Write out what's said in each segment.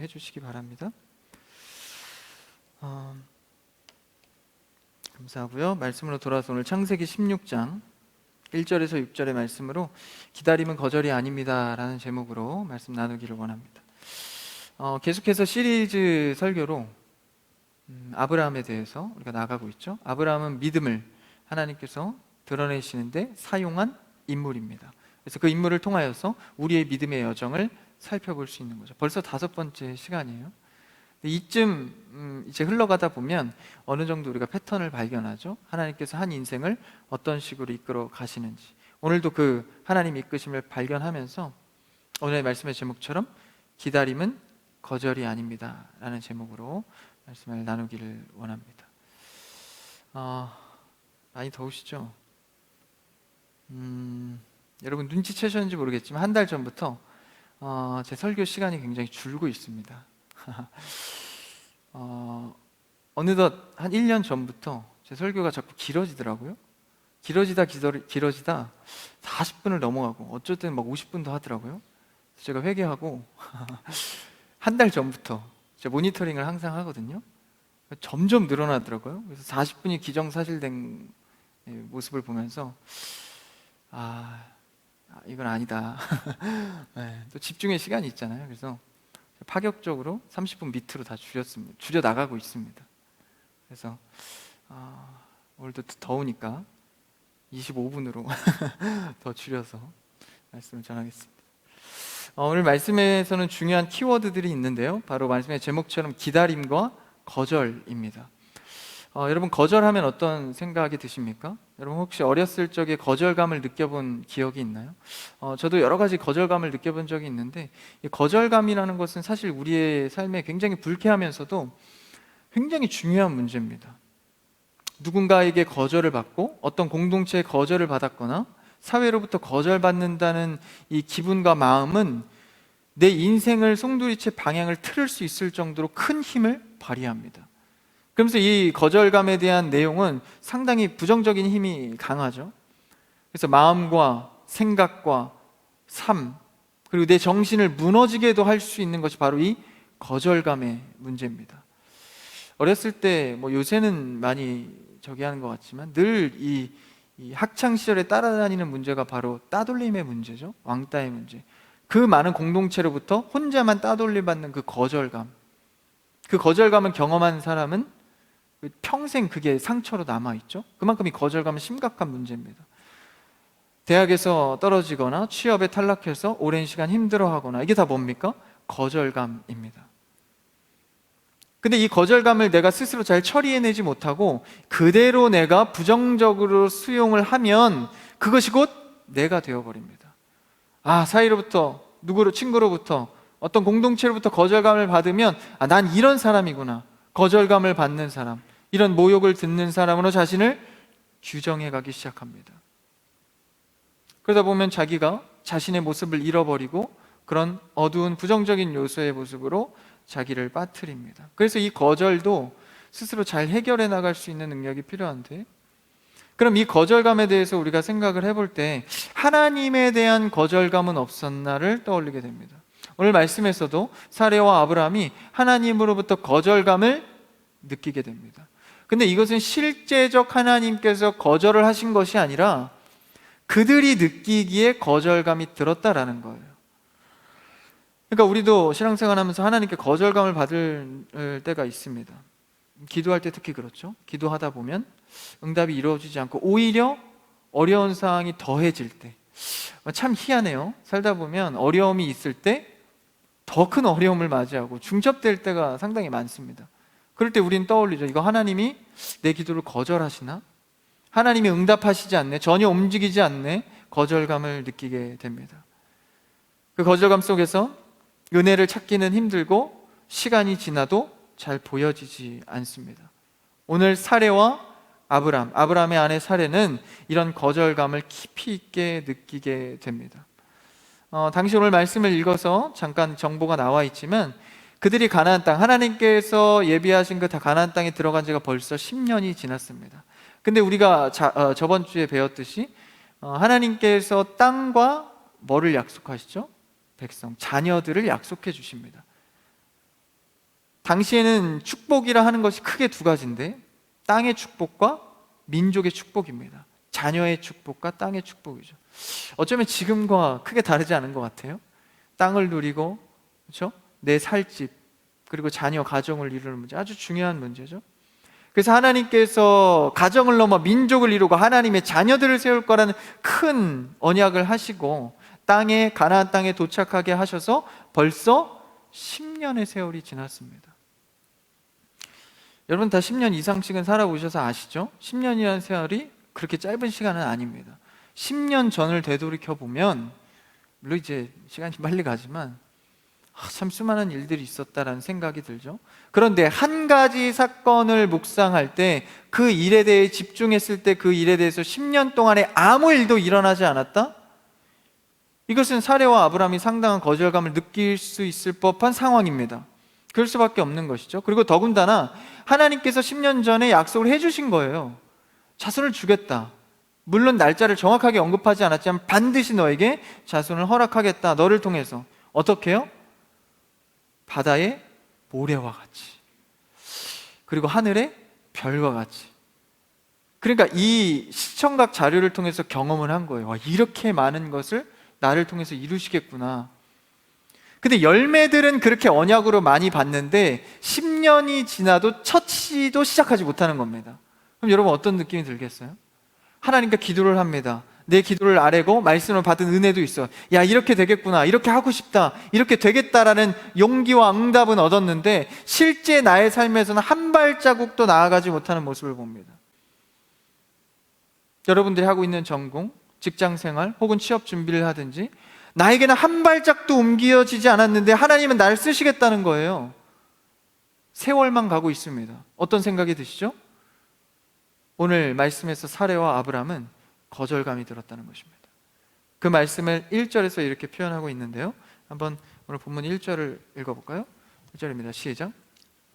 해주시기 바랍니다. 감사하고요. 말씀으로 돌아서 오늘 창세기 16장 1절에서 6절의 말씀으로 기다림은 거절이 아닙니다 라는 제목으로 말씀 나누기를 원합니다. 계속해서 시리즈 설교로 아브라함에 대해서 우리가 나가고 있죠. 아브라함은 믿음을 하나님께서 드러내시는데 사용한 인물입니다. 그래서 그 인물을 통하여서 우리의 믿음의 여정을 살펴볼 수 있는 거죠. 벌써 5번째 시간이에요. 이쯤 이제 흘러가다 보면 어느 정도 우리가 패턴을 발견하죠. 하나님께서 한 인생을 어떤 식으로 이끌어 가시는지. 오늘도 그 하나님 이끄심을 발견하면서 오늘의 말씀의 제목처럼 기다림은 거절이 아닙니다 라는 제목으로 말씀을 나누기를 원합니다. 많이 더우시죠? 여러분 눈치채셨는지 모르겠지만 한 달 전부터 제 설교 시간이 굉장히 줄고 있습니다. 어느덧 한 1년 전부터 제 설교가 자꾸 길어지더라고요. 길어지다 40분을 넘어가고 어쩔 때는 막 50분도 하더라고요. 제가 회개하고 한 달 전부터 제가 모니터링을 항상 하거든요. 점점 늘어나더라고요. 그래서 40분이 기정사실된 모습을 보면서 이건 아니다. 네, 또 집중의 시간이 있잖아요. 그래서 파격적으로 30분 밑으로 다 줄여 나가고 있습니다. 그래서 오늘도 더우니까 25분으로 더 줄여서 말씀을 전하겠습니다. 오늘 말씀에서는 중요한 키워드들이 있는데요, 바로 말씀의 제목처럼 기다림과 거절입니다. 여러분, 거절하면 어떤 생각이 드십니까? 여러분 혹시 어렸을 적에 거절감을 느껴본 기억이 있나요? 저도 여러 가지 거절감을 느껴본 적이 있는데, 이 거절감이라는 것은 사실 우리의 삶에 굉장히 불쾌하면서도 굉장히 중요한 문제입니다. 누군가에게 거절을 받고 어떤 공동체에 거절을 받았거나 사회로부터 거절받는다는 이 기분과 마음은 내 인생을 송두리째 방향을 틀을 수 있을 정도로 큰 힘을 발휘합니다. 그러면서 이 거절감에 대한 내용은 상당히 부정적인 힘이 강하죠. 그래서 마음과 생각과 삶, 그리고 내 정신을 무너지게도 할 수 있는 것이 바로 이 거절감의 문제입니다. 어렸을 때, 요새는 많이 저기 하는 것 같지만 늘 이 학창 시절에 따라다니는 문제가 바로 따돌림의 문제죠. 왕따의 문제. 그 많은 공동체로부터 혼자만 따돌림 받는 그 거절감, 그 거절감을 경험한 사람은 평생 그게 상처로 남아있죠. 그만큼 이 거절감은 심각한 문제입니다. 대학에서 떨어지거나 취업에 탈락해서 오랜 시간 힘들어하거나, 이게 다 뭡니까? 거절감입니다. 근데 이 거절감을 내가 스스로 잘 처리해내지 못하고 그대로 내가 부정적으로 수용을 하면 그것이 곧 내가 되어버립니다. 사이로부터, 친구로부터, 어떤 공동체로부터 거절감을 받으면 난 이런 사람이구나, 거절감을 받는 사람, 이런 모욕을 듣는 사람으로 자신을 규정해 가기 시작합니다. 그러다 보면 자기가 자신의 모습을 잃어버리고 그런 어두운 부정적인 요소의 모습으로 자기를 빠뜨립니다. 그래서 이 거절도 스스로 잘 해결해 나갈 수 있는 능력이 필요한데, 그럼 이 거절감에 대해서 우리가 생각을 해볼 때 하나님에 대한 거절감은 없었나를 떠올리게 됩니다. 오늘 말씀에서도 사레와 아브라함이 하나님으로부터 거절감을 느끼게 됩니다. 근데 이것은 실제적 하나님께서 거절을 하신 것이 아니라 그들이 느끼기에 거절감이 들었다라는 거예요. 그러니까 우리도 신앙생활하면서 하나님께 거절감을 받을 때가 있습니다. 기도할 때 특히 그렇죠. 기도하다 보면 응답이 이루어지지 않고 오히려 어려운 상황이 더해질 때, 참 희한해요. 살다 보면 어려움이 있을 때 더 큰 어려움을 맞이하고 중첩될 때가 상당히 많습니다. 그럴 때 우리는 떠올리죠. 이거 하나님이 내 기도를 거절하시나? 하나님이 응답하시지 않네, 전혀 움직이지 않네, 거절감을 느끼게 됩니다. 그 거절감 속에서 은혜를 찾기는 힘들고 시간이 지나도 잘 보여지지 않습니다. 오늘 사레와 아브라함의 아내 사레는 이런 거절감을 깊이 있게 느끼게 됩니다. 당시 오늘 말씀을 읽어서 잠깐 정보가 나와 있지만 그들이 가나안 땅, 하나님께서 예비하신 그 가나안 땅에 들어간 지가 벌써 10년이 지났습니다. 근데 우리가 저번 주에 배웠듯이 하나님께서 땅과 뭐를 약속하시죠? 백성, 자녀들을 약속해 주십니다. 당시에는 축복이라 하는 것이 크게 두 가지인데, 땅의 축복과 민족의 축복입니다. 자녀의 축복과 땅의 축복이죠. 어쩌면 지금과 크게 다르지 않은 것 같아요. 땅을 누리고, 그렇죠? 내 살집, 그리고 자녀, 가정을 이루는 문제, 아주 중요한 문제죠. 그래서 하나님께서 가정을 넘어 민족을 이루고 하나님의 자녀들을 세울 거라는 큰 언약을 하시고 가나안 땅에 도착하게 하셔서 벌써 10년의 세월이 지났습니다. 여러분 다 10년 이상씩은 살아보셔서 아시죠? 10년이라는 세월이 그렇게 짧은 시간은 아닙니다. 10년 전을 되돌이켜 보면, 물론 이제 시간이 빨리 가지만 참 수많은 일들이 있었다라는 생각이 들죠. 그런데 한 가지 사건을 묵상할 때, 그 일에 대해 집중했을 때 그 일에 대해서 10년 동안에 아무 일도 일어나지 않았다? 이것은 사레와 아브라함이 상당한 거절감을 느낄 수 있을 법한 상황입니다. 그럴 수밖에 없는 것이죠. 그리고 더군다나 하나님께서 10년 전에 약속을 해주신 거예요. 자손을 주겠다. 물론 날짜를 정확하게 언급하지 않았지만 반드시 너에게 자손을 허락하겠다. 너를 통해서. 어떻게 해요? 바다의 모래와 같이, 그리고 하늘의 별과 같이. 그러니까 이 시청각 자료를 통해서 경험을 한 거예요. 와, 이렇게 많은 것을 나를 통해서 이루시겠구나. 근데 열매들은 그렇게 언약으로 많이 받는데 10년이 지나도 첫 시도 시작하지 못하는 겁니다. 그럼 여러분 어떤 느낌이 들겠어요? 하나님께 기도를 합니다. 내 기도를 아뢰고 말씀을 받은 은혜도 있어. 야, 이렇게 되겠구나, 이렇게 하고 싶다, 이렇게 되겠다라는 용기와 응답은 얻었는데 실제 나의 삶에서는 한 발자국도 나아가지 못하는 모습을 봅니다. 여러분들이 하고 있는 전공, 직장생활 혹은 취업 준비를 하든지 나에게는 한 발짝도 옮겨지지 않았는데 하나님은 나를 쓰시겠다는 거예요. 세월만 가고 있습니다. 어떤 생각이 드시죠? 오늘 말씀에서 사레와 아브람은 거절감이 들었다는 것입니다. 그 말씀을 1절에서 이렇게 표현하고 있는데요, 한번 오늘 본문 1절을 읽어볼까요? 1절입니다. 시작.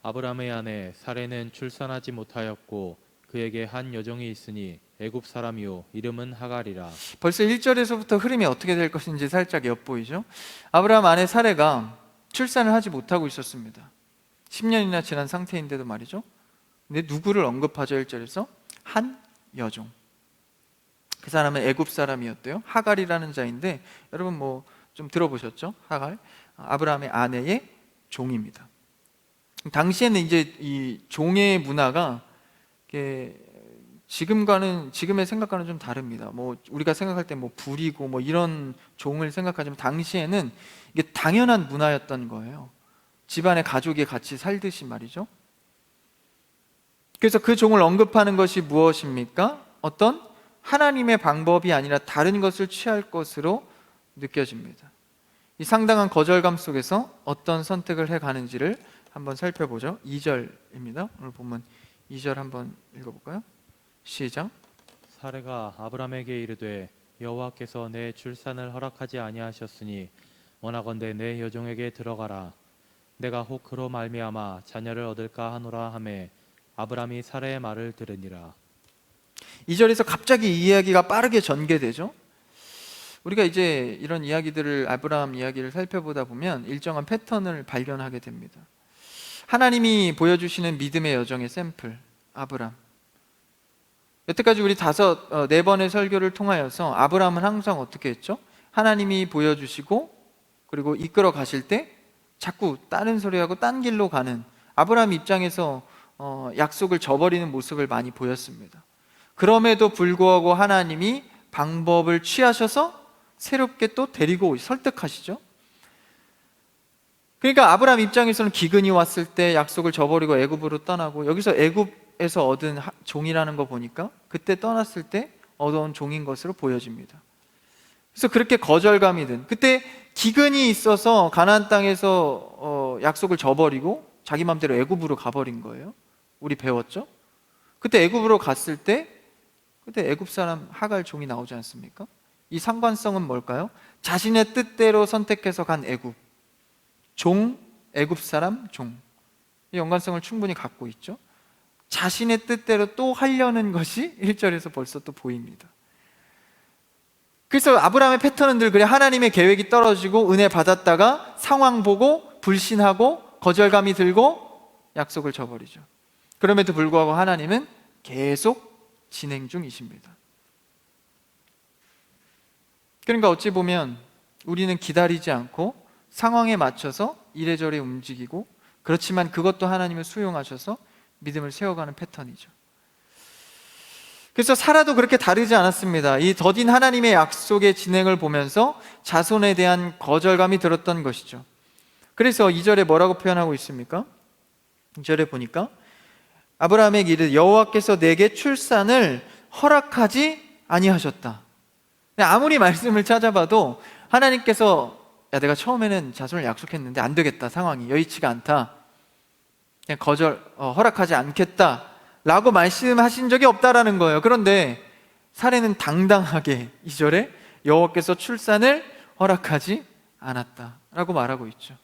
아브람의 아내 사레는 출산하지 못하였고 그에게 한 여종이 있으니 애굽 사람이요 이름은 하갈이라. 벌써 1절에서부터 흐름이 어떻게 될 것인지 살짝 엿보이죠? 아브람 아내 사레가 출산을 하지 못하고 있었습니다. 10년이나 지난 상태인데도 말이죠. 근데 누구를 언급하죠? 1절에서 한 여종. 그 사람은 애굽 사람이었대요. 하갈이라는 자인데, 여러분 뭐 좀 들어보셨죠? 하갈, 아브라함의 아내의 종입니다. 당시에는 이제 이 종의 문화가 지금의 생각과는 좀 다릅니다. 뭐 우리가 생각할 때 뭐 부리고 뭐 이런 종을 생각하지만 당시에는 이게 당연한 문화였던 거예요. 집안의 가족이 같이 살듯이 말이죠. 그래서 그 종을 언급하는 것이 무엇입니까? 어떤 하나님의 방법이 아니라 다른 것을 취할 것으로 느껴집니다. 이 상당한 거절감 속에서 어떤 선택을 해가는지를 한번 살펴보죠. 2절입니다. 오늘 본문 2절 한번 읽어볼까요? 시작. 사레가 아브람에게 이르되 여호와께서 내 출산을 허락하지 아니하셨으니 원하건대 내 여종에게 들어가라. 내가 혹 그로 말미암아 자녀를 얻을까 하노라 하매 아브람이 사레의 말을 들으니라. 2절에서 갑자기 이 이야기가 빠르게 전개되죠. 우리가 이제 이런 이야기들을, 아브라함 이야기를 살펴보다 보면 일정한 패턴을 발견하게 됩니다. 하나님이 보여주시는 믿음의 여정의 샘플, 아브람. 여태까지 우리 4번의 설교를 통하여서 아브라함은 항상 어떻게 했죠? 하나님이 보여주시고 그리고 이끌어 가실 때 자꾸 다른 소리하고 딴 길로 가는, 아브라함 입장에서 약속을 저버리는 모습을 많이 보였습니다. 그럼에도 불구하고 하나님이 방법을 취하셔서 새롭게 또 데리고 설득하시죠. 그러니까 아브라함 입장에서는 기근이 왔을 때 약속을 저버리고 애굽으로 떠나고, 여기서 애굽에서 얻은 종이라는 거 보니까 그때 떠났을 때 얻어온 종인 것으로 보여집니다. 그래서 그렇게 거절감이 든, 그때 기근이 있어서 가나안 땅에서 약속을 저버리고 자기 마음대로 애굽으로 가버린 거예요. 우리 배웠죠? 그때 애굽으로 갔을 때 그때 애굽 사람 하갈 종이 나오지 않습니까? 이 상관성은 뭘까요? 자신의 뜻대로 선택해서 간 애굽 종, 애굽 사람 종, 이 연관성을 충분히 갖고 있죠. 자신의 뜻대로 또 하려는 것이 1절에서 벌써 또 보입니다. 그래서 아브라함의 패턴은 늘 그래. 하나님의 계획이 떨어지고 은혜 받았다가 상황 보고 불신하고 거절감이 들고 약속을 저버리죠. 그럼에도 불구하고 하나님은 계속 진행 중이십니다. 그러니까 어찌 보면 우리는 기다리지 않고 상황에 맞춰서 이래저래 움직이고, 그렇지만 그것도 하나님을 수용하셔서 믿음을 세워가는 패턴이죠. 그래서 사라도 그렇게 다르지 않았습니다. 이 더딘 하나님의 약속의 진행을 보면서 자손에 대한 거절감이 들었던 것이죠. 그래서 2절에 뭐라고 표현하고 있습니까? 2절에 보니까 아브라함에게 이르되 여호와께서 내게 출산을 허락하지 아니하셨다. 아무리 말씀을 찾아봐도 하나님께서 내가 처음에는 자손을 약속했는데 안 되겠다, 상황이 여의치가 않다, 그냥 허락하지 않겠다 라고 말씀하신 적이 없다라는 거예요. 그런데 사례는 당당하게 2절에 여호와께서 출산을 허락하지 않았다라고 말하고 있죠.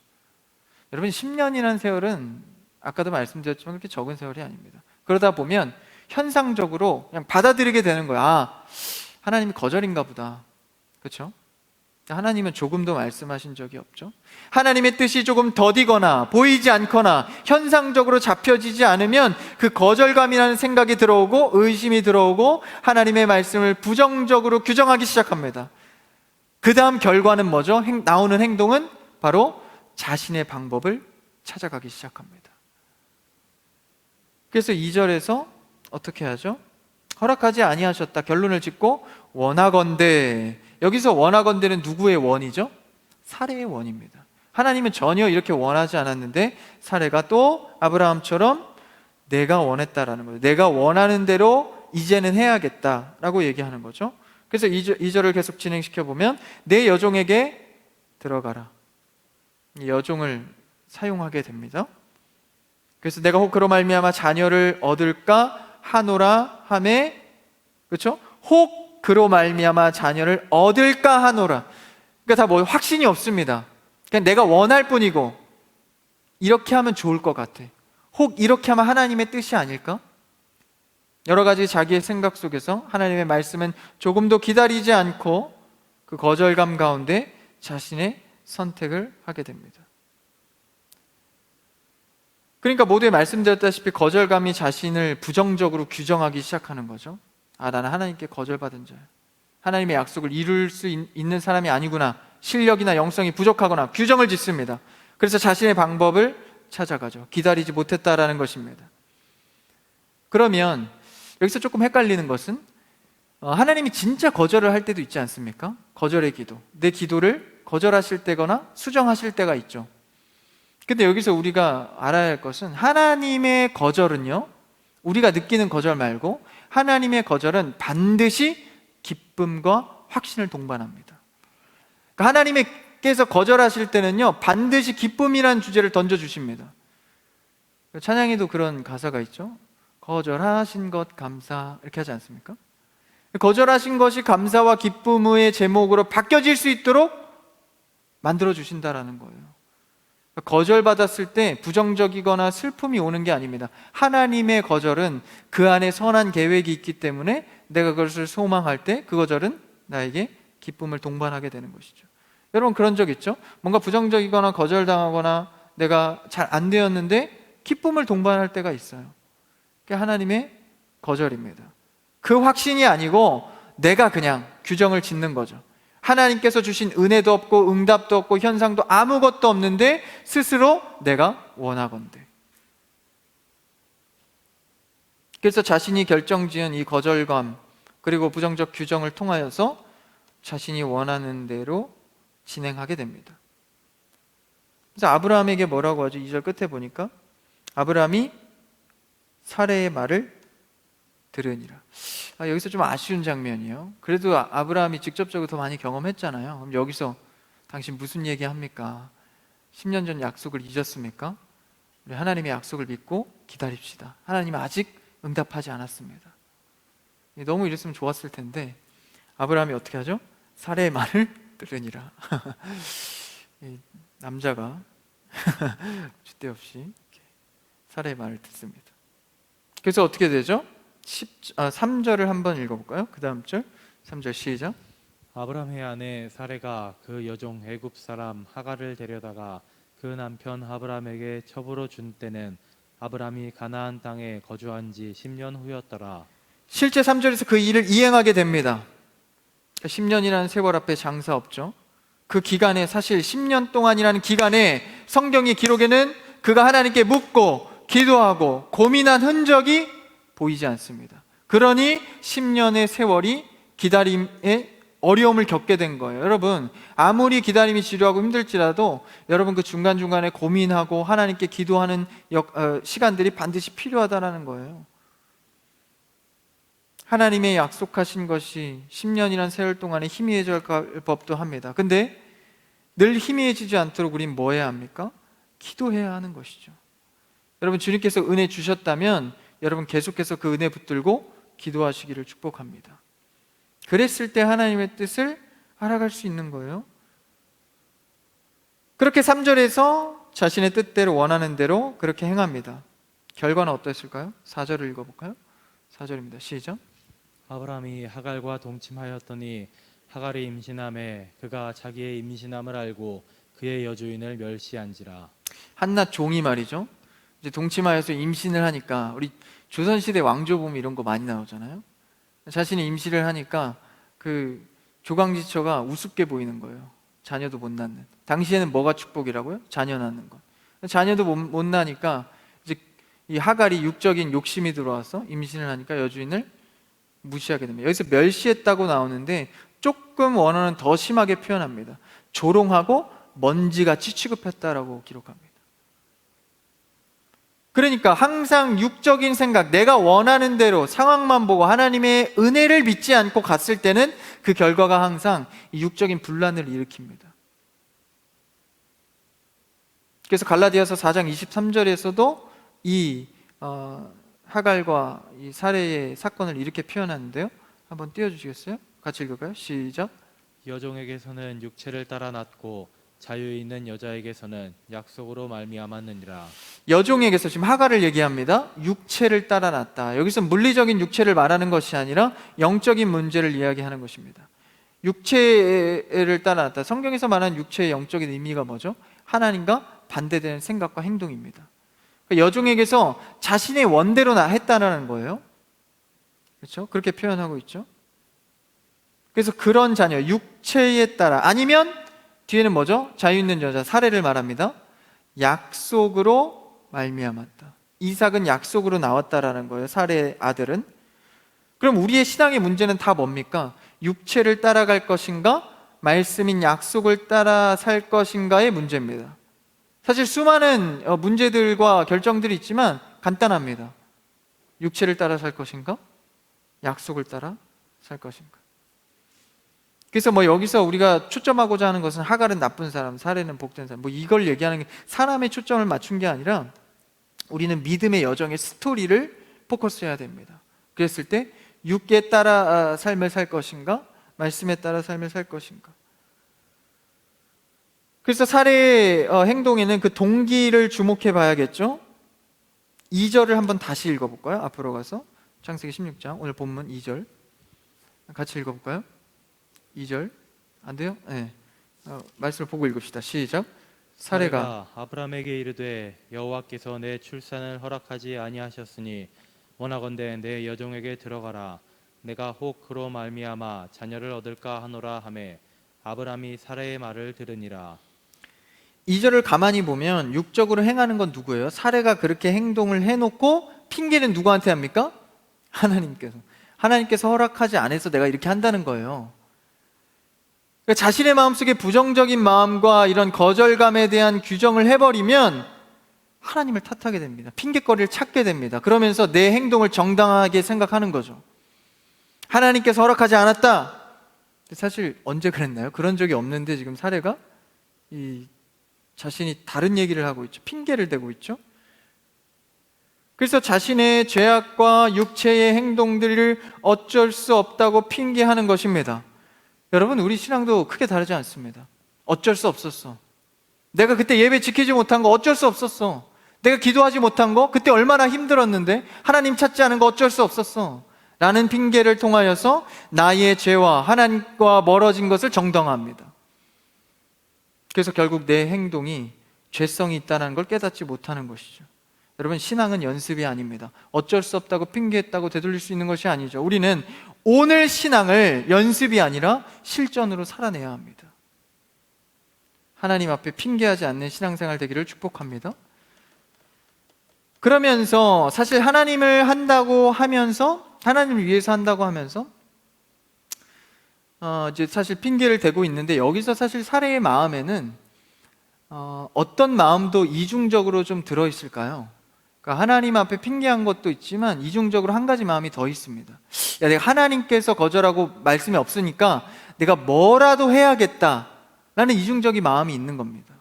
여러분, 10년이라는 세월은 아까도 말씀드렸지만 그렇게 적은 세월이 아닙니다. 그러다 보면 현상적으로 그냥 받아들이게 되는 거예요. 하나님이 거절인가 보다. 그렇죠? 하나님은 조금도 말씀하신 적이 없죠. 하나님의 뜻이 조금 더디거나 보이지 않거나 현상적으로 잡혀지지 않으면 그 거절감이라는 생각이 들어오고 의심이 들어오고 하나님의 말씀을 부정적으로 규정하기 시작합니다. 그 다음 결과는 뭐죠? 나오는 행동은 바로 자신의 방법을 찾아가기 시작합니다. 그래서 2절에서 어떻게 하죠? 허락하지 아니하셨다 결론을 짓고 원하건대, 여기서 원하건대는 누구의 원이죠? 사례의 원입니다. 하나님은 전혀 이렇게 원하지 않았는데 사례가 또 아브라함처럼 내가 원했다라는 거예요. 내가 원하는 대로 이제는 해야겠다라고 얘기하는 거죠. 그래서 2절을 계속 진행시켜 보면 내 여종에게 들어가라, 이 여종을 사용하게 됩니다. 그래서 내가 혹 그로 말미암아 자녀를 얻을까 하노라 하매, 그렇죠? 혹 그로 말미암아 자녀를 얻을까 하노라. 그러니까 다 뭐 확신이 없습니다. 그냥 내가 원할 뿐이고, 이렇게 하면 좋을 것 같아, 혹 이렇게 하면 하나님의 뜻이 아닐까? 여러 가지 자기의 생각 속에서 하나님의 말씀은 조금도 기다리지 않고 그 거절감 가운데 자신의 선택을 하게 됩니다. 그러니까 모두에 말씀드렸다시피 거절감이 자신을 부정적으로 규정하기 시작하는 거죠. 나는 하나님께 거절받은 자야, 하나님의 약속을 이룰 수 있는 사람이 아니구나, 실력이나 영성이 부족하거나 규정을 짓습니다. 그래서 자신의 방법을 찾아가죠. 기다리지 못했다라는 것입니다. 그러면 여기서 조금 헷갈리는 것은 하나님이 진짜 거절을 할 때도 있지 않습니까? 거절의 기도, 내 기도를 거절하실 때거나 수정하실 때가 있죠. 근데 여기서 우리가 알아야 할 것은 하나님의 거절은요, 우리가 느끼는 거절 말고 하나님의 거절은 반드시 기쁨과 확신을 동반합니다. 그러니까 하나님께서 거절하실 때는요, 반드시 기쁨이라는 주제를 던져주십니다. 찬양에도 그런 가사가 있죠. 거절하신 것 감사, 이렇게 하지 않습니까? 거절하신 것이 감사와 기쁨의 제목으로 바뀌어질 수 있도록 만들어주신다라는 거예요. 거절받았을 때 부정적이거나 슬픔이 오는 게 아닙니다. 하나님의 거절은 그 안에 선한 계획이 있기 때문에 내가 그것을 소망할 때 그 거절은 나에게 기쁨을 동반하게 되는 것이죠. 여러분 그런 적 있죠? 뭔가 부정적이거나 거절당하거나 내가 잘 안 되었는데 기쁨을 동반할 때가 있어요. 그게 하나님의 거절입니다. 그 확신이 아니고 내가 그냥 규정을 짓는 거죠. 하나님께서 주신 은혜도 없고 응답도 없고 현상도 아무것도 없는데 스스로 내가 원하건대. 그래서 자신이 결정지은 이 거절감 그리고 부정적 규정을 통하여서 자신이 원하는 대로 진행하게 됩니다. 그래서 아브라함에게 뭐라고 하죠? 2절 끝에 보니까 아브라함이 사레의 말을 들으니라. 여기서 좀 아쉬운 장면이에요. 그래도 아브라함이 직접적으로 더 많이 경험했잖아요. 그럼 여기서 당신 무슨 얘기 합니까? 10년 전 약속을 잊었습니까? 우리 하나님의 약속을 믿고 기다립시다. 하나님은 아직 응답하지 않았습니다. 너무 이랬으면 좋았을 텐데 아브라함이 어떻게 하죠? 사레의 말을 들으니라. 남자가 줏대없이 사레의 말을 듣습니다. 그래서 어떻게 되죠? 3절을 한번 읽어볼까요? 그 다음 절 3절 시작. 아브라함의 아내 사레가 그 여종 애굽 사람 하갈을 데려다가 그 남편 아브라함에게 첩으로 준 때는 아브라함이 가나안 땅에 거주한 지 10년 후였더라. 실제 3절에서 그 일을 이행하게 됩니다. 10년이라는 세월 앞에 장사 없죠. 그 기간에, 사실 10년 동안이라는 기간에 성경의 기록에는 그가 하나님께 묻고 기도하고 고민한 흔적이 보이지 않습니다. 그러니 10년의 세월이 기다림의 어려움을 겪게 된 거예요. 여러분, 아무리 기다림이 지루하고 힘들지라도 여러분 그 중간중간에 고민하고 하나님께 기도하는 시간들이 반드시 필요하다는 거예요. 하나님의 약속하신 것이 10년이란 세월 동안에 희미해질 법도 합니다. 근데 늘 희미해지지 않도록 우린 뭐 해야 합니까? 기도해야 하는 것이죠. 여러분, 주님께서 은혜 주셨다면 여러분 계속해서 그 은혜 붙들고 기도하시기를 축복합니다. 그랬을 때 하나님의 뜻을 알아갈 수 있는 거예요. 그렇게 3절에서 자신의 뜻대로 원하는 대로 그렇게 행합니다. 결과는 어땠을까요? 4절을 읽어볼까요? 4절입니다. 시작. 아브라함이 하갈과 동침하였더니 하갈이 임신함에 그가 자기의 임신함을 알고 그의 여주인을 멸시한지라. 한낱 종이 말이죠. 이제 동침하여서 임신을 하니까, 우리 조선시대 왕조 보면 이런 거 많이 나오잖아요. 자신이 임신을 하니까 그 조강지처가 우습게 보이는 거예요. 자녀도 못 낳는. 당시에는 뭐가 축복이라고요? 자녀 낳는 것. 자녀도 못 낳으니까 이제 이 하갈이 육적인 욕심이 들어와서 임신을 하니까 여주인을 무시하게 됩니다. 여기서 멸시했다고 나오는데 조금 원어는 더 심하게 표현합니다. 조롱하고 먼지같이 취급했다라고 기록합니다. 그러니까 항상 육적인 생각, 내가 원하는 대로 상황만 보고 하나님의 은혜를 믿지 않고 갔을 때는 그 결과가 항상 이 육적인 분란을 일으킵니다. 그래서 갈라디아서 4장 23절에서도 이 하갈과 이 사례의 사건을 이렇게 표현하는데요. 한번 띄워주시겠어요? 같이 읽을까요? 시작. 여종에게서는 육체를 따라 낳고 자유 있는 여자에게서는 약속으로 말미암았느니라. 여종에게서, 지금 하갈을 얘기합니다. 육체를 따라 낳았다. 여기서 물리적인 육체를 말하는 것이 아니라 영적인 문제를 이야기하는 것입니다. 육체를 따라 낳았다. 성경에서 말하는 육체의 영적인 의미가 뭐죠? 하나님과 반대되는 생각과 행동입니다. 그러니까 여종에게서 자신의 원대로 했다라는 거예요. 그렇죠? 그렇게 표현하고 있죠. 그래서 그런 자녀, 육체에 따라, 아니면 뒤에는 뭐죠? 자유 있는 여자, 사례를 말합니다. 약속으로 말미암았다. 이삭은 약속으로 나왔다라는 거예요. 사례의 아들은. 그럼 우리의 신앙의 문제는 다 뭡니까? 육체를 따라갈 것인가? 말씀인 약속을 따라 살 것인가의 문제입니다. 사실 수많은 문제들과 결정들이 있지만 간단합니다. 육체를 따라 살 것인가? 약속을 따라 살 것인가? 그래서 뭐 여기서 우리가 초점하고자 하는 것은 하갈은 나쁜 사람, 사례는 복된 사람, 뭐 이걸 얘기하는 게, 사람의 초점을 맞춘 게 아니라 우리는 믿음의 여정의 스토리를 포커스해야 됩니다. 그랬을 때 육에 따라 삶을 살 것인가, 말씀에 따라 삶을 살 것인가. 그래서 사례의 행동에는 그 동기를 주목해 봐야겠죠. 2절을 한번 다시 읽어볼까요? 앞으로 가서 창세기 16장 오늘 본문 2절 같이 읽어볼까요? 2절 안 돼요? 네. 말씀을 보고 읽읍시다. 시작. 사례가 아브라함에게 이르되 여호와께서 내 출산을 허락하지 아니하셨으니 원하건대 내 여종에게 들어가라. 내가 혹 그로 말미암아 자녀를 얻을까 하노라 하매 아브라함이 사례의 말을 들으니라. 2절을 가만히 보면 육적으로 행하는 건 누구예요? 사례가 그렇게 행동을 해놓고 핑계는 누구한테 합니까? 하나님께서 허락하지 않아서 내가 이렇게 한다는 거예요. 그러니까 자신의 마음속에 부정적인 마음과 이런 거절감에 대한 규정을 해버리면 하나님을 탓하게 됩니다. 핑계거리를 찾게 됩니다. 그러면서 내 행동을 정당하게 생각하는 거죠. 하나님께서 허락하지 않았다. 사실 언제 그랬나요? 그런 적이 없는데 지금 사례가 자신이 다른 얘기를 하고 있죠. 핑계를 대고 있죠. 그래서 자신의 죄악과 육체의 행동들을 어쩔 수 없다고 핑계하는 것입니다. 여러분, 우리 신앙도 크게 다르지 않습니다. 어쩔 수 없었어. 내가 그때 예배 지키지 못한 거 어쩔 수 없었어. 내가 기도하지 못한 거 그때 얼마나 힘들었는데, 하나님 찾지 않은 거 어쩔 수 없었어 라는 핑계를 통하여서 나의 죄와 하나님과 멀어진 것을 정당화합니다. 그래서 결국 내 행동이 죄성이 있다는 걸 깨닫지 못하는 것이죠. 여러분, 신앙은 연습이 아닙니다. 어쩔 수 없다고 핑계했다고 되돌릴 수 있는 것이 아니죠. 우리는 오늘 신앙을 연습이 아니라 실전으로 살아내야 합니다. 하나님 앞에 핑계하지 않는 신앙생활 되기를 축복합니다. 그러면서 사실 하나님을 한다고 하면서, 하나님을 위해서 한다고 하면서 이제 사실 핑계를 대고 있는데, 여기서 사실 사례의 마음에는 어떤 마음도 이중적으로 좀 들어있을까요? 그러니까 하나님 앞에 핑계한 것도 있지만 이중적으로 한 가지 마음이 더 있습니다. 야, 내가 하나님께서 거절하고 말씀이 없으니까 내가 뭐라도 해야겠다 라는 이중적인 마음이 있는 겁니다.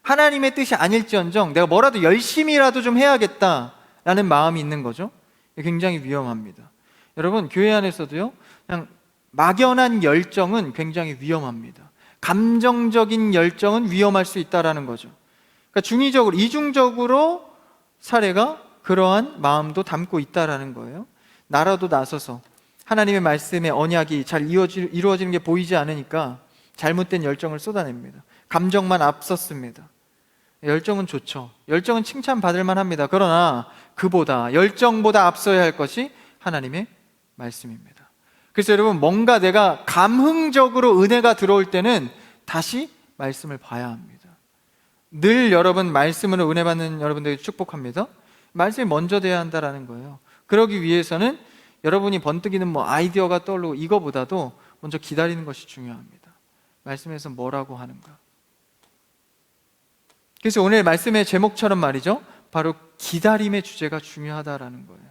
하나님의 뜻이 아닐지언정 내가 뭐라도 열심히라도 좀 해야겠다 라는 마음이 있는 거죠. 굉장히 위험합니다. 여러분, 교회 안에서도요, 그냥 막연한 열정은 굉장히 위험합니다. 감정적인 열정은 위험할 수 있다는 거죠. 그러니까 중의적으로, 이중적으로 사례가 그러한 마음도 담고 있다는 거예요. 나라도 나서서 하나님의 말씀의 언약이 잘 이루어지는 게 보이지 않으니까 잘못된 열정을 쏟아냅니다. 감정만 앞섰습니다. 열정은 좋죠. 열정은 칭찬받을 만합니다. 그러나 그보다, 열정보다 앞서야 할 것이 하나님의 말씀입니다. 그래서 여러분, 뭔가 내가 감흥적으로 은혜가 들어올 때는 다시 말씀을 봐야 합니다. 늘 여러분, 말씀으로 은혜 받는 여러분들에게 축복합니다. 말씀이 먼저 돼야 한다는 거예요. 그러기 위해서는 여러분이 번뜩이는 아이디어가 떠오르고 이거보다도 먼저 기다리는 것이 중요합니다. 말씀에서 뭐라고 하는가. 그래서 오늘 말씀의 제목처럼 말이죠, 바로 기다림의 주제가 중요하다라는 거예요.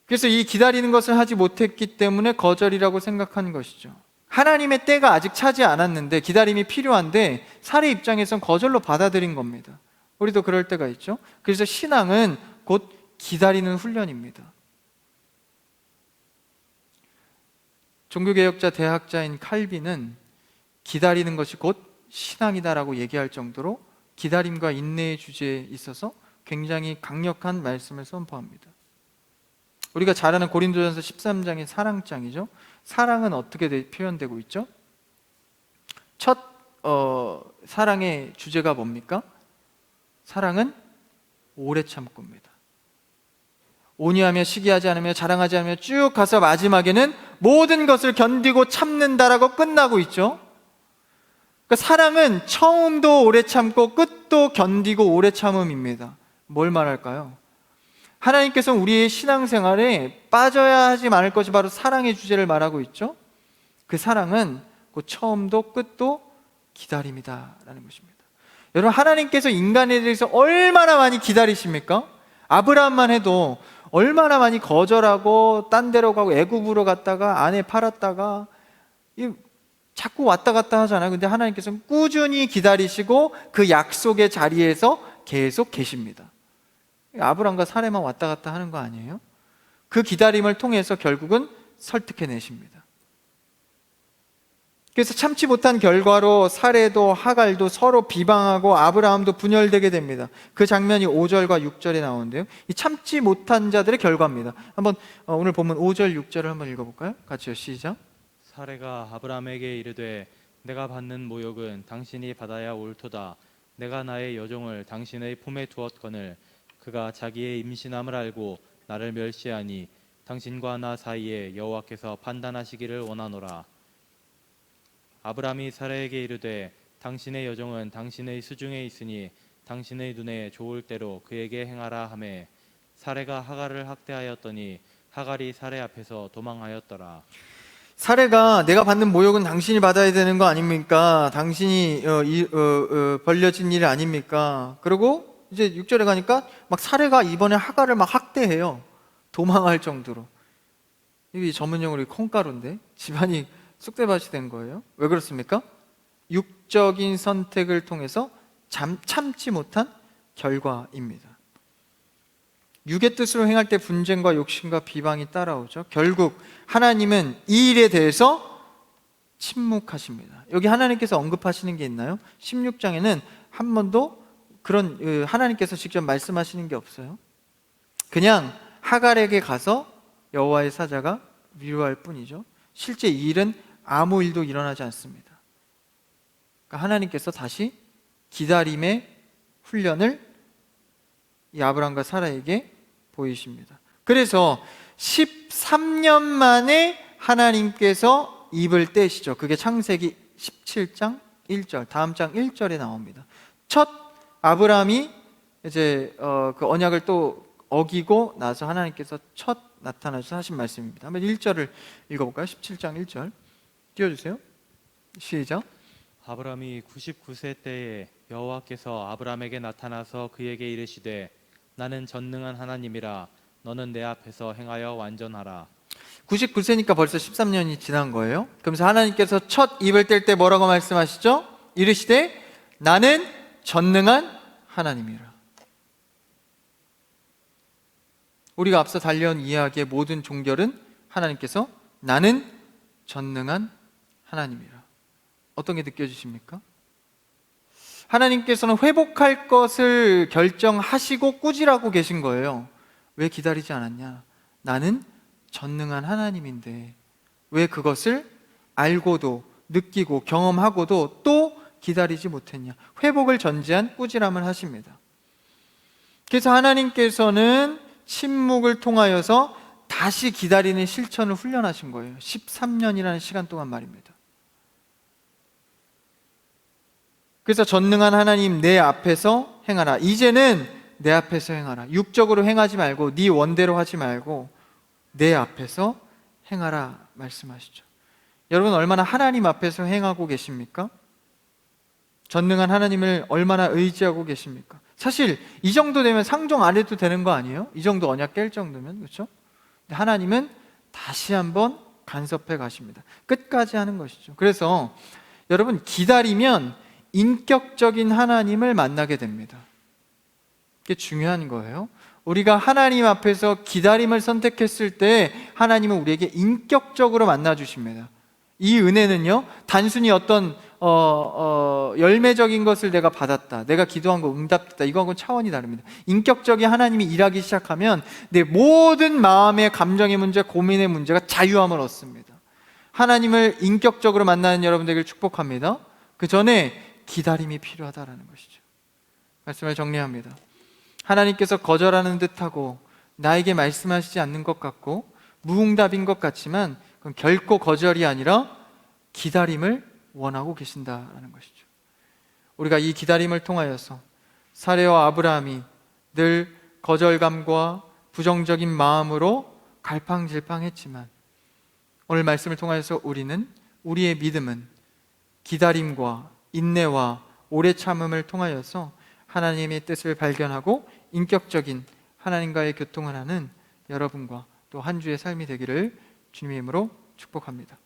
그래서 이 기다리는 것을 하지 못했기 때문에 거절이라고 생각하는 것이죠. 하나님의 때가 아직 차지 않았는데 기다림이 필요한데 사례 입장에선 거절로 받아들인 겁니다. 우리도 그럴 때가 있죠. 그래서 신앙은 곧 기다리는 훈련입니다. 종교개혁자 대학자인 칼빈은 기다리는 것이 곧 신앙이다라고 얘기할 정도로 기다림과 인내의 주제에 있어서 굉장히 강력한 말씀을 선포합니다. 우리가 잘 아는 고린도전서 13장의 사랑장이죠. 사랑은 어떻게 표현되고 있죠? 첫 사랑의 주제가 뭡니까? 사랑은 오래 참고입니다. 온유하며 시기하지 않으며 자랑하지 않으며 쭉 가서 마지막에는 모든 것을 견디고 참는다라고 끝나고 있죠. 그러니까 사랑은 처음도 오래 참고 끝도 견디고 오래 참음입니다. 뭘 말할까요? 하나님께서는 우리의 신앙생활에 빠져야 하지 않을 것이 바로 사랑의 주제를 말하고 있죠. 그 사랑은 그 처음도 끝도 기다림이다라는 것입니다. 여러분, 하나님께서 인간에 대해서 얼마나 많이 기다리십니까? 아브라함만 해도 얼마나 많이 거절하고 딴 데로 가고 애굽으로 갔다가 아내 팔았다가 자꾸 왔다 갔다 하잖아요. 근데 하나님께서는 꾸준히 기다리시고 그 약속의 자리에서 계속 계십니다. 아브람과 사레만 왔다 갔다 하는 거 아니에요? 그 기다림을 통해서 결국은 설득해내십니다. 그래서 참지 못한 결과로 사레도 하갈도 서로 비방하고 아브라함도 분열되게 됩니다. 그 장면이 5절과 6절에 나오는데요, 이 참지 못한 자들의 결과입니다. 한번 오늘 본문 5절 6절을 한번 읽어볼까요? 같이요, 시작. 사레가 아브라함에게 이르되 내가 받는 모욕은 당신이 받아야 옳도다. 내가 나의 여종을 당신의 품에 두었거늘 그가 자기의 임신함을 알고 나를 멸시하니 당신과 나 사이에 여호와께서 판단하시기를 원하노라. 아브라함이 사라에게 이르되 당신의 여종은 당신의 수중에 있으니 당신의 눈에 좋을 대로 그에게 행하라 하매 사레가 하갈을 학대하였더니 하갈이 사레 앞에서 도망하였더라. 사레가 내가 받는 모욕은 당신이 받아야 되는 거 아닙니까? 당신이 벌려진 일 아닙니까? 그리고 이제 6절에 가니까 막 사레가 이번에 하갈을 막 학대해요. 도망할 정도로. 이게 전문용어로 콩가루인데 집안이 쑥대밭이 된 거예요. 왜 그렇습니까? 육적인 선택을 통해서 참지 못한 결과입니다. 육의 뜻으로 행할 때 분쟁과 욕심과 비방이 따라오죠. 결국 하나님은 이 일에 대해서 침묵하십니다. 여기 하나님께서 언급하시는 게 있나요? 16장에는 한 번도 그런 하나님께서 직접 말씀하시는 게 없어요. 그냥 하갈에게 가서 여호와의 사자가 위로할 뿐이죠. 실제 이 일은 아무 일도 일어나지 않습니다. 그러니까 하나님께서 다시 기다림의 훈련을 이 아브라함과 사라에게 보이십니다. 그래서 13년 만에 하나님께서 입을 떼시죠. 그게 창세기 17장 1절, 다음 장 1절에 나옵니다. 첫 아브라함이 이제 그 언약을 또 어기고 나서 하나님께서 첫 나타나셔서 하신 말씀입니다. 한번 1절을 읽어볼까요? 17장 1절 띄워주세요. 시작. 아브람이 99세 때에 여호와께서 아브람에게 나타나서 그에게 이르시되 나는 전능한 하나님이라 너는 내 앞에서 행하여 완전하라. 99세니까 벌써 13년이 지난 거예요. 그러면서 하나님께서 첫 입을 뗄 때 뭐라고 말씀하시죠? 이르시되 나는 전능한 하나님이라. 우리가 앞서 달려온 이야기의 모든 종결은 하나님께서 나는 전능한 하나님이라. 어떤 게 느껴지십니까? 하나님께서는 회복할 것을 결정하시고 꾸지라고 계신 거예요. 왜 기다리지 않았냐? 나는 전능한 하나님인데 왜 그것을 알고도 느끼고 경험하고도 또 기다리지 못했냐? 회복을 전제한 꾸지람을 하십니다. 그래서 하나님께서는 침묵을 통하여서 다시 기다리는 실천을 훈련하신 거예요. 13년이라는 시간 동안 말입니다. 그래서 전능한 하나님 내 앞에서 행하라. 이제는 내 앞에서 행하라. 육적으로 행하지 말고 네 원대로 하지 말고 내 앞에서 행하라 말씀하시죠. 여러분 얼마나 하나님 앞에서 행하고 계십니까? 전능한 하나님을 얼마나 의지하고 계십니까? 사실 이 정도 되면 상종 안 해도 되는 거 아니에요? 이 정도 언약 깰 정도면, 그렇죠? 근데 하나님은 다시 한번 간섭해 가십니다. 끝까지 하는 것이죠. 그래서 여러분 기다리면 인격적인 하나님을 만나게 됩니다. 이게 중요한 거예요. 우리가 하나님 앞에서 기다림을 선택했을 때 하나님은 우리에게 인격적으로 만나 주십니다. 이 은혜는요 단순히 어떤 열매적인 것을 내가 받았다, 내가 기도한 거 응답됐다, 이거하고는 차원이 다릅니다. 인격적인 하나님이 일하기 시작하면 내 모든 마음의 감정의 문제, 고민의 문제가 자유함을 얻습니다. 하나님을 인격적으로 만나는 여러분들에게 축복합니다. 그 전에 기다림이 필요하다라는 것이죠. 말씀을 정리합니다. 하나님께서 거절하는 듯하고 나에게 말씀하시지 않는 것 같고 무응답인 것 같지만 그건 결코 거절이 아니라 기다림을 원하고 계신다라는 것이죠. 우리가 이 기다림을 통하여서 사레와 아브라함이 늘 거절감과 부정적인 마음으로 갈팡질팡했지만 오늘 말씀을 통하여서 우리의 믿음은 기다림과 인내와 오래 참음을 통하여서 하나님의 뜻을 발견하고 인격적인 하나님과의 교통을 하는 여러분과 또 한 주의 삶이 되기를 주님의 이름으로 축복합니다.